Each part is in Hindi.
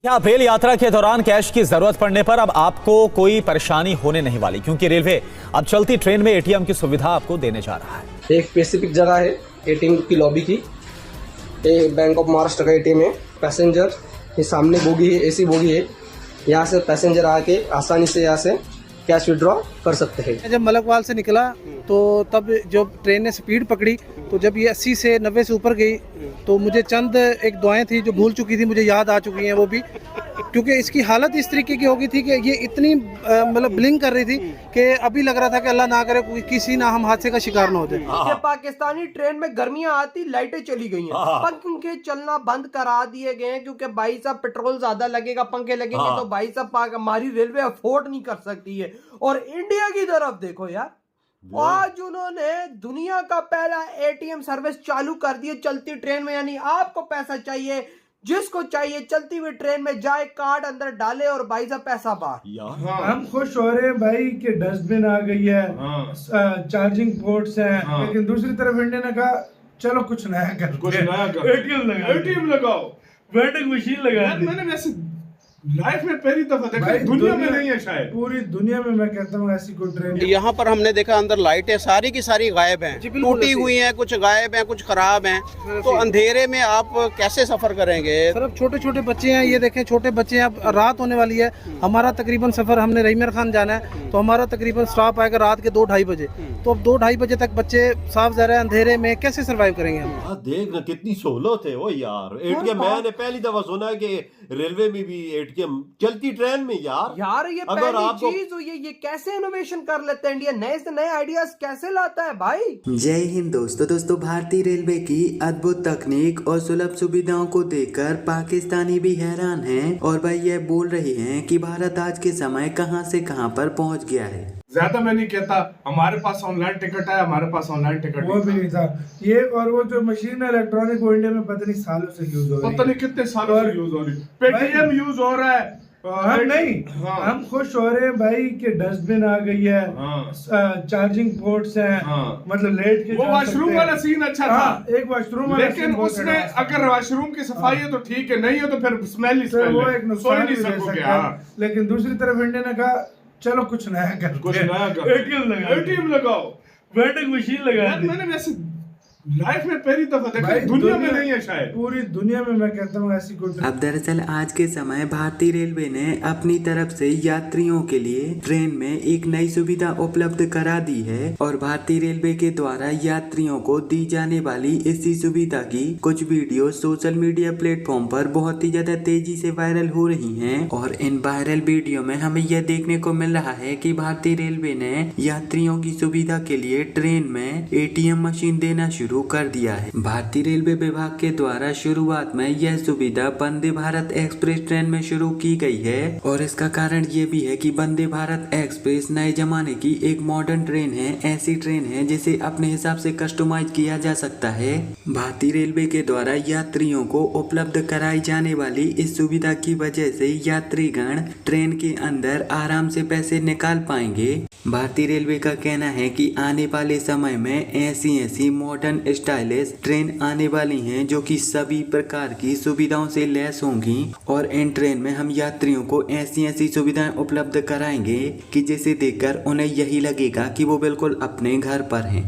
क्या रेल यात्रा के दौरान कैश की जरूरत पड़ने पर अब आपको कोई परेशानी होने नहीं वाली, क्योंकि रेलवे अब चलती ट्रेन में एटीएम की सुविधा आपको देने जा रहा है। एक स्पेसिफिक जगह है एटीएम की लॉबी की, बैंक ऑफ महाराष्ट्र का एटीएम है। पैसेंजर ये सामने बोगी है, एसी बोगी है, यहाँ से पैसेंजर आके आसानी से यहाँ से कैश विड्रॉ कर सकते हैं। जब मलकवाल से निकला तो तब जब ट्रेन ने स्पीड पकड़ी तो जब ये 80 से 90 से ऊपर गई तो मुझे चंद एक दुआएं थी जो भूल चुकी थी, मुझे याद आ चुकी हैं वो भी, क्योंकि इसकी हालत इस तरीके की हो गई थी कि ये इतनी मतलब ब्लिंक कर रही थी कि अभी लग रहा था कि अल्लाह ना करे किसी ना हम हादसे का शिकार ना हो जाए। पाकिस्तानी ट्रेन में गर्मियां आती लाइटें चली गई हैं, पंखे चलना बंद करा दिए गए हैं क्योंकि भाई साहब पेट्रोल ज्यादा लगेगा, पंखे लगेंगे तो भाई साहब हमारी रेलवे अफोर्ड नहीं कर सकती है। और इंडिया की तरफ देखो यार, आज उन्होंने दुनिया का पहला एटीएम सर्विस चालू कर दिए चलती ट्रेन में, यानी आपको पैसा चाहिए, जिसको चाहिए चलती हुई ट्रेन में जाए, कार्ड अंदर डाले और भाई साहब पैसा बाहर। हम खुश हो रहे हैं भाई कि डस्टबिन आ गई है, चार्जिंग पोर्ट्स हैं, लेकिन दूसरी तरफ इंडिया ने कहा चलो कुछ नया कर, एटीएम लगाओ, वेंडिंग मशीन लगा दी। मैंने वैसे लाइफ में पहली दफा देखा, दुनिया में नहीं है शायद, पूरी दुनिया में मैं कहता हूँ ऐसी कोई ट्रेन। यहाँ पर हमने देखा अंदर लाइटें सारी की सारी गायब हैं, टूटी हुई हैं, कुछ गायब हैं, कुछ खराब हैं, तो अंधेरे में आप कैसे सफर करेंगे? सर अब छोटे छोटे बच्चे हैं, ये देखें छोटे बच्चे हैं, अब रात होने वाली है, हमारा तकरीबन सफर, हमने रहीमर खान जाना है तो हमारा तकरीबन स्टॉप आएगा रात के 2-2:30 बजे, तो अब 2-2:30 बजे तक बच्चे साफ ज़रा अंधेरे में कैसे सर्वाइव करेंगे हम? देख ना कितनी सहूलत है वो यार, एटीएम मैंने पहली दफा सुना है कि रेलवे में भी एटीएम चलती ट्रेन में यार ये पहली चीज हुई है, ये कैसे इनोवेशन कर लेते हैं इंडिया, नए से नए आइडियाज कैसे लाता है भाई। जय हिंद दोस्तों, भारतीय रेलवे की अद्भुत तकनीक और सुलभ सुविधाओं को देखकर पाकिस्तानी भी हैरान हैं और भाई ये बोल रहे हैं कि भारत आज के समय कहां से कहां पर पहुंच गया है। ज्यादा मैं नहीं कहता, हमारे पास ऑनलाइन टिकट है, हमारे पास ऑनलाइन टिकट वो भी नहीं था ये, और वो जो मशीन है इलेक्ट्रॉनिक वो इंडिया में पता नहीं सालों से यूज हो रही है, पता नहीं कितने सालों से यूज हो रही है, पेटीएम यूज हो रहा है। हम नहीं, हम खुश हो रहे हैं भाई कि डस्टबिन आ गई है, चार्जिंग पोर्ट्स हैं, मतलब लेट के वो वॉशरूम वाला सीन अच्छा था, एक वॉशरूम वाला, लेकिन उसमें अगर वॉशरूम की सफाई है तो ठीक है, नहीं है तो फिर स्मेल ही स्मेल, वो एक नुकसान नहीं सकता। लेकिन दूसरी तरफ इंडिया ने कहा चलो कुछ नया कर, एटीएम लगाओ, वेंडिंग मशीन लगा दी। मैंने वैसे लाइफ में पहली दफा देखा, दुनिया में नहीं है शायद, पूरी दुनिया में मैं कहता हूँ ऐसी कोई। अब दरअसल आज के समय भारतीय रेलवे ने अपनी तरफ से यात्रियों के लिए ट्रेन में एक नई सुविधा उपलब्ध करा दी है और भारतीय रेलवे के द्वारा यात्रियों को दी जाने वाली इसी सुविधा की कुछ वीडियो सोशल मीडिया प्लेटफॉर्म पर बहुत ही ज्यादा तेजी से वायरल हो रही है। और इन वायरल वीडियो में हमें यह देखने को मिल रहा है कि भारतीय रेलवे ने यात्रियों की सुविधा के लिए ट्रेन में एटीएम मशीन देना शुरू कर दिया है। भारतीय रेलवे विभाग के द्वारा शुरुआत में यह सुविधा वंदे भारत एक्सप्रेस ट्रेन में शुरू की गई है और इसका कारण ये भी है कि वंदे भारत एक्सप्रेस नए जमाने की एक मॉडर्न ट्रेन है, ऐसी ट्रेन है जिसे अपने हिसाब से कस्टमाइज किया जा सकता है। भारतीय रेलवे के द्वारा यात्रियों को उपलब्ध कराई जाने वाली इस सुविधा की वजह से यात्रीगण ट्रेन के अंदर आराम से पैसे निकाल पाएंगे। भारतीय रेलवे का कहना है कि आने वाले समय में ऐसी मॉडर्न स्टाइलिश ट्रेन आने वाली हैं जो कि सभी प्रकार की सुविधाओं से लैस होंगी और इन ट्रेन में हम यात्रियों को ऐसी सुविधाएं उपलब्ध कराएंगे कि जिसे देखकर उन्हें यही लगेगा कि वो बिल्कुल अपने घर पर हैं।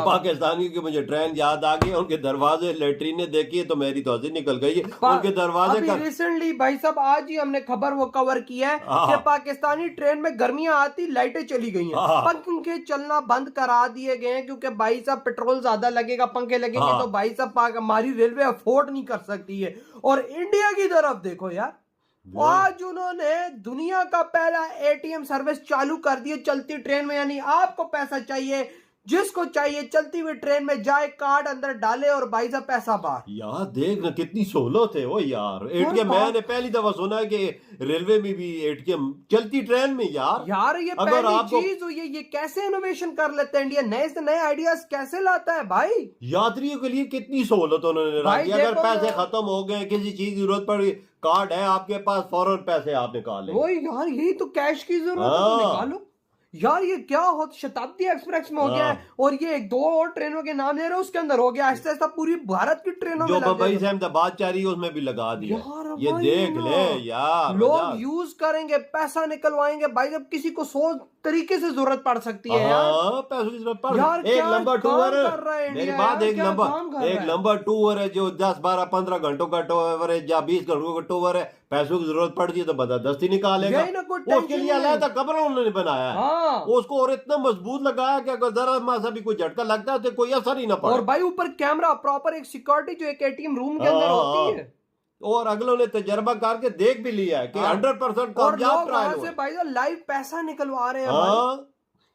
पाकिस्तानी की मुझे ट्रेन याद आ गई, उनके दरवाजे लेटरीने देखी है तो मेरी तो हंसी निकल गई है उनके दरवाजे का। रिसेंटली भाई साहब आज ही हमने खबर वो कवर की है कि पाकिस्तानी ट्रेन में गर्मियां आती लाइटें चली गई हैं, पंखे चलना बंद करा दिए गए हैं क्योंकि भाई साहब पेट्रोल ज्यादा लगेगा, पंखे लगेंगे तो भाई साहब हमारी रेलवे अफोर्ड नहीं कर सकती है। और इंडिया की तरफ देखो यार, आज उन्होंने दुनिया का पहला एटीएम सर्विस चालू कर दिए चलती ट्रेन में, यानी आपको पैसा चाहिए, जिसको चाहिए चलती हुई ट्रेन में जाए, कार्ड अंदर डाले और भाई साहब पैसा बाहर। यार देख ना कितनी सहूलत है वो यार, एटीएम मैंने पहली दफा सुना है कि रेलवे में भी एटीएम चलती ट्रेन में यार ये पहली चीज हुई है, ये कैसे इनोवेशन कर लेते हैं इंडिया, नए से नए आइडियाज कैसे लाता है भाई। यात्रियों के लिए कितनी सहूलत उन्होंने रखी, अगर पैसे खत्म हो गए, किसी चीज की जरूरत पड़ी, कार्ड है आपके पास, फौरन पैसे आप निकाल लें। वो यार यही तो कैश की जरूरत है, निकालो। यार ये क्या हो, शताब्दी एक्सप्रेस में हो गया है और ये एक दो और ट्रेनों के नाम ले रहे हैं उसके अंदर हो गया, ऐसा ऐसा पूरी भारत की ट्रेनों जो में लग मुंबई गया। से अहमदाबाद जा रही है उसमें भी लगा दिया। यार ये भाई देख ना, ले यार, लोग यूज करेंगे, पैसा निकलवाएंगे भाई, जब किसी को सोच तरीके से जरूरत पड़ सकती है यार। हाँ, पैसों की जरूरत पड़। यार एक क्या नंबर काम टूर कर रहा है मेरी इंडिया बात, यार, एक क्या काम कर रहा है? नंबर टूर है जो 10 12 15 घंटों का टूर है या 20 घंटों का टूर है। पैसों की जरूरत पड़ती है तो जबरदस्ती निकालेगा। यही ना, कोई उसके टेंशन लिए अलग कब्र उन्होंने बनाया है। हाँ। उसको और इतना मजबूत लगाया कि अगर जरा मासा भी कोई झटका लगता है तो कोई असर ही ना पड़े। और भाई ऊपर कैमरा, प्रॉपर एक सिक्योरिटी जो एक एटीएम रूम के अंदर होती है। और अगलों ने तजर्बा करके देख भी लिया है कि 100% और कामयाब लोग वहां ट्रायल से हुआ। भाई लाइव पैसा निकलवा रहे हैं भाई। हाँ,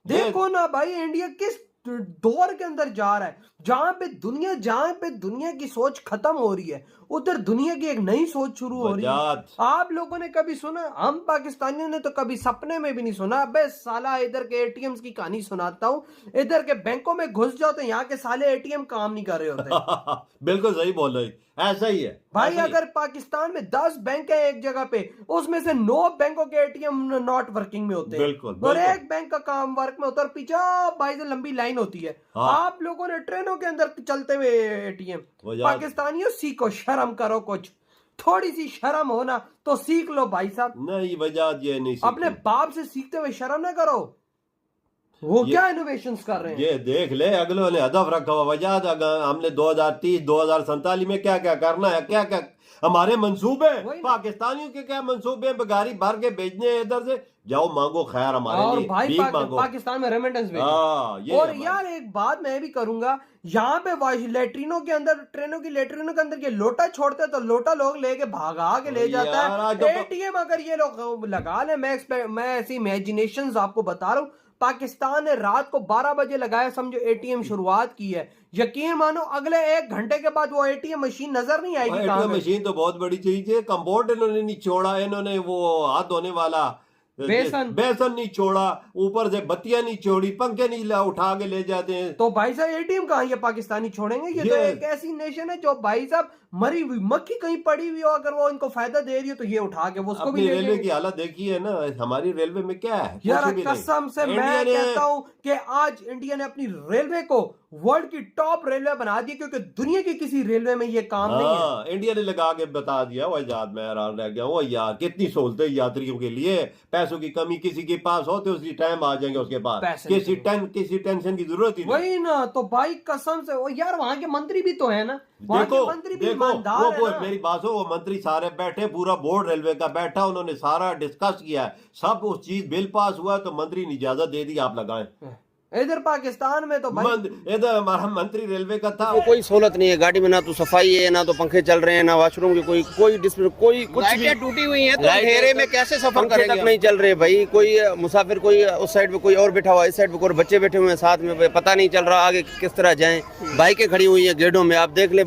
देखो ना भाई इंडिया किस दौर के अंदर जा रहा है, जहां पे दुनिया की सोच खत्म हो रही है, उधर दुनिया की एक नई सोच शुरू हो रही है। वजात। आप लोगों ने कभी सुना? हम पाकिस्तानियों ने तो कभी सपने में भी नहीं सुना। अबे साला इधर के एटीएम्स की कहानी सुनाता हूँ, इधर के बैंकों में घुस जाओ तो यहाँ के साले एटीएम काम नहीं कर रहे होते। बिल्कुल सही बोल रही, ऐसा ही है भाई ऐसा ही। अगर पाकिस्तान में 10 बैंक है एक जगह पे, उसमें से 9 बैंकों के एटीएम नॉट वर्किंग में होते हैं, बिल्कुल, और बिल्कुल। एक बैंक का काम वर्क में होता है, और पीछे भाई से लंबी लाइन होती है। हाँ। आप लोगों ने ट्रेनों के अंदर चलते हुए एटीएम, वजह- पाकिस्तानियों सीखो, शर्म करो, कुछ थोड़ी सी शर्म हो ना तो सीख लो भाई साहब। नहीं वजह ये नहीं अपने सीखी। बाप से सीखते हुए शर्म ना करो। वो क्या इनोवेशंस कर रहे हैं? ये देख ले अगलों ने हदफ रखा हुआ वजह, हमने 2030 2047 में क्या क्या करना है, क्या क्या हमारे मंसूबे, वही ना। पाकिस्तानियों के क्या मंसूबे, गाड़ी भर के भेजने हैं इधर से, जाओ मांगो खैर हमारे और लिए, भाई भीख मांगो। पाकिस्तान में रेमिटेंस भेजो। हाँ, ये और हमारा- यार एक बात मैं भी करूंगा, यहाँ पे लेटरिनों के अंदर, ट्रेनों की लेटरिनों के अंदर ये लोटा छोड़ते हैं तो लोटा लोग लेके भागा के ले जाता यार, आज है। तो- एटीएम अगर ये लोग लगा ले, मैं ऐसी इमेजिनेशंस आपको बता रहा हूँ। पाकिस्तान ने रात को 12 बजे लगाया, समझो एटीएम शुरुआत की है, यकीन मानो अगले 1 घंटे के बाद वो एटीएम मशीन नजर नहीं आएगी। कहाँ एटीएम है? मशीन तो बहुत बड़ी चीज है। कंपाउंड इन्होंने नहीं छोड़ा, इन्होंने वो हाथ धोने वाला बेसन नहीं छोड़ा, ऊपर से बत्तियां नहीं छोड़ी, पंखे नहीं उठा के ले जाते हैं। तो भाई साहब एटीएम कहाँ ये पाकिस्तानी छोड़ेंगे? ये तो एक ऐसी नेशन है जो भाई साहब मरी हुई मक्खी कहीं पड़ी हुई हो, अगर वो इनको फायदा दे रही हो तो ये उठा के वो उसको भी अपनी ले रेलवे लेंगे। की हालत देखी है ना, हमारी रेलवे में क्या है? यार कुछ भी नहीं। कसम से इंडिया मैं ने- कहता हूं कि आज इंडिया ने अपनी रेलवे को वर्ल्ड की टॉप रेलवे बना दी, क्योंकि दुनिया की किसी रेलवे में ये काम नहीं है। हाँ, इंडिया ने लगा के बता दिया। वो याद मैं हैरान रह गया हूँ यार, कितनी सहूलतें यात्रियों के लिए। पैसों की कमी किसी के पास हो तो उसी टाइम आ जाएंगे उसके पास, पैसे किसी टेंशन की जरूरत ही नहीं। वही ना, तो भाई कसम से वो यार वहां के मंत्री भी तो है ना, वहां के मंत्री भी ईमानदार है वो ना। मेरी बात हो, वो मंत्री सारे बैठे, पूरा बोर्ड रेलवे का बैठा, उन्होंने सारा डिस्कस किया है, सब उस चीज बिल पास हुआ तो मंत्री ने इजाजत दे दी आप लगाएं। इधर पाकिस्तान में तो भाई इधर हमारा मंत्री रेलवे का था। वो कोई सहूलत नहीं है गाड़ी में, ना तो सफाई है, ना तो पंखे चल रहे हैं, ना वॉशरूम की कोई डिस्प्ले, कोई कुछ भी। लाइटें टूटी हुई हैं तो अंधेरे में कैसे सफर करेंगे? तक नहीं चल रहे भाई, कोई मुसाफिर, कोई उस साइड पे कोई और बैठा हुआ है, इस साइड पे कोई बच्चे बैठे हुए हैं साथ में, पता नहीं चल रहा आगे किस तरह जाएं। बाइकें खड़ी हुई हैं गेटों में, आप देख ले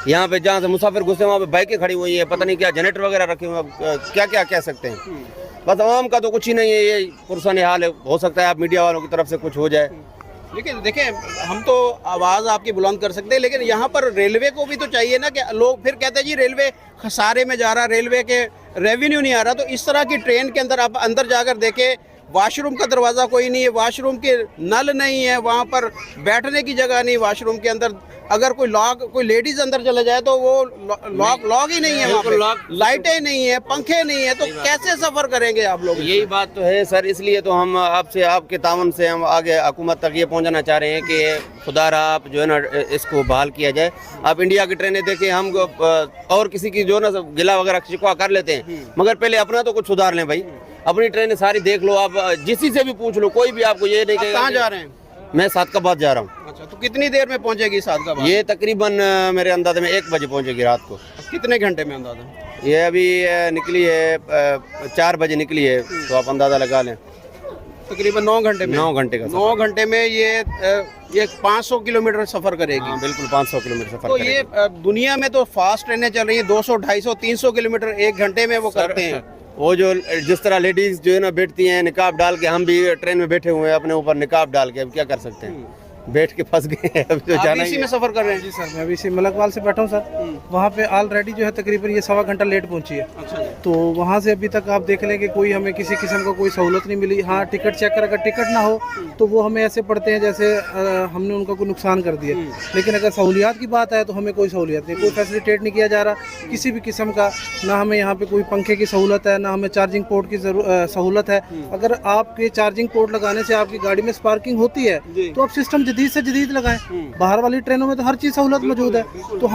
यहाँ पे जहाँ से मुसाफिर घुसे वहाँ पे बाइकें खड़ी हुई हैं, पता नहीं क्या जनरेटर वगैरह रखे हुए हैं, क्या क्या कह सकते हैं। बस आवाम का तो कुछ ही नहीं है, ये पुरसान हाल है। हो सकता है आप मीडिया वालों की तरफ से कुछ हो जाए। लेकिन देखें, हम तो आवाज़ आपकी बुलंद कर सकते हैं, लेकिन यहाँ पर रेलवे को भी तो चाहिए ना, कि लोग फिर कहते हैं जी रेलवे खसारे में जा रहा, रेलवे के रेवेन्यू नहीं आ रहा। तो इस तरह की ट्रेन के अंदर आप अंदर जाकर देखें, वॉशरूम का दरवाज़ा कोई नहीं है, वॉशरूम के नल नहीं है, वहाँ पर बैठने की जगह नहीं वॉशरूम के अंदर। अगर कोई लेडीज अंदर चले जाए तो वो लॉक ही नहीं है, वहाँ पे लाइटें नहीं है, पंखे नहीं है, तो कैसे सफर करेंगे आप लोग? यही बात तो है सर, इसलिए तो हम आपसे, आपके तावन से हम आगे हुकूमत तक ये पहुंचाना चाह रहे हैं कि खुदारा आप जो है ना इसको बहाल किया जाए। आप इंडिया की ट्रेनें देखें, हम और किसी की जो ना गिला वगैरह शिकवा कर लेते हैं, मगर पहले अपना तो कुछ सुधार लें भाई। अपनी ट्रेनें सारी देख लो, आप जिसी से भी पूछ लो, कोई भी आपको ये नहीं कहेगा। कहाँ जा रहे हैं? मैं सादकाबाद जा रहा हूँ। अच्छा, तो कितनी देर में पहुंचेगी सादकाबाद? ये तकरीबन मेरे अंदाजे में 1 बजे पहुंचेगी रात को। कितने घंटे में अंदाजा? ये अभी निकली है 4 बजे निकली है, तो आप अंदाजा लगा लें तकरीबन 9 घंटे में। 9 घंटे का 9 घंटे में ये 500 किलोमीटर सफर करेगी। हाँ, बिल्कुल 500 किलोमीटर सफर तो करेगी। ये दुनिया में तो फास्ट ट्रेनें चल रही हैं, 200, 250, 300 किलोमीटर 1 घंटे में वो करते हैं। वो जो जिस तरह लेडीज जो है ना बैठती हैं निकाब डाल के, हम भी ट्रेन में बैठे हुए हैं अपने ऊपर निकाब डाल के, अब क्या कर सकते हैं। बैठ के फंस गए हैं, अभी तो आप जाना इसी ही में है। सफर कर रहे हैं? जी सर, मैं अभी इसी मलकवाल से बैठा हूँ सर। वहाँ पे ऑलरेडी जो है तकरीबन ये 1.25 घंटा लेट पहुँची है। अच्छा जी। तो वहाँ से अभी तक आप देख लें कि कोई हमें किसी किस्म का कोई सहूलत नहीं मिली। हाँ, टिकट चेक कर, अगर टिकट ना हो तो वो हमें ऐसे पड़ते हैं जैसे हमने उनका कोई नुकसान कर दिया। लेकिन अगर सहूलियात की बात है तो हमें कोई सहूलियत नहीं, कोई फैसिलिटेट नहीं किया जा रहा किसी भी किस्म का। ना हमें यहाँ पे कोई पंखे की सहूलत है, ना हमें चार्जिंग पोर्ट की सहूलत है। अगर आपके चार्जिंग पोर्ट लगाने से आपकी गाड़ी में स्पार्किंग होती है तो आप सिस्टम जदीद से जदीद लगाएं। बाहर वाली ट्रेनों में तो हर चीज़ सहूलत मौजूद है। तो हम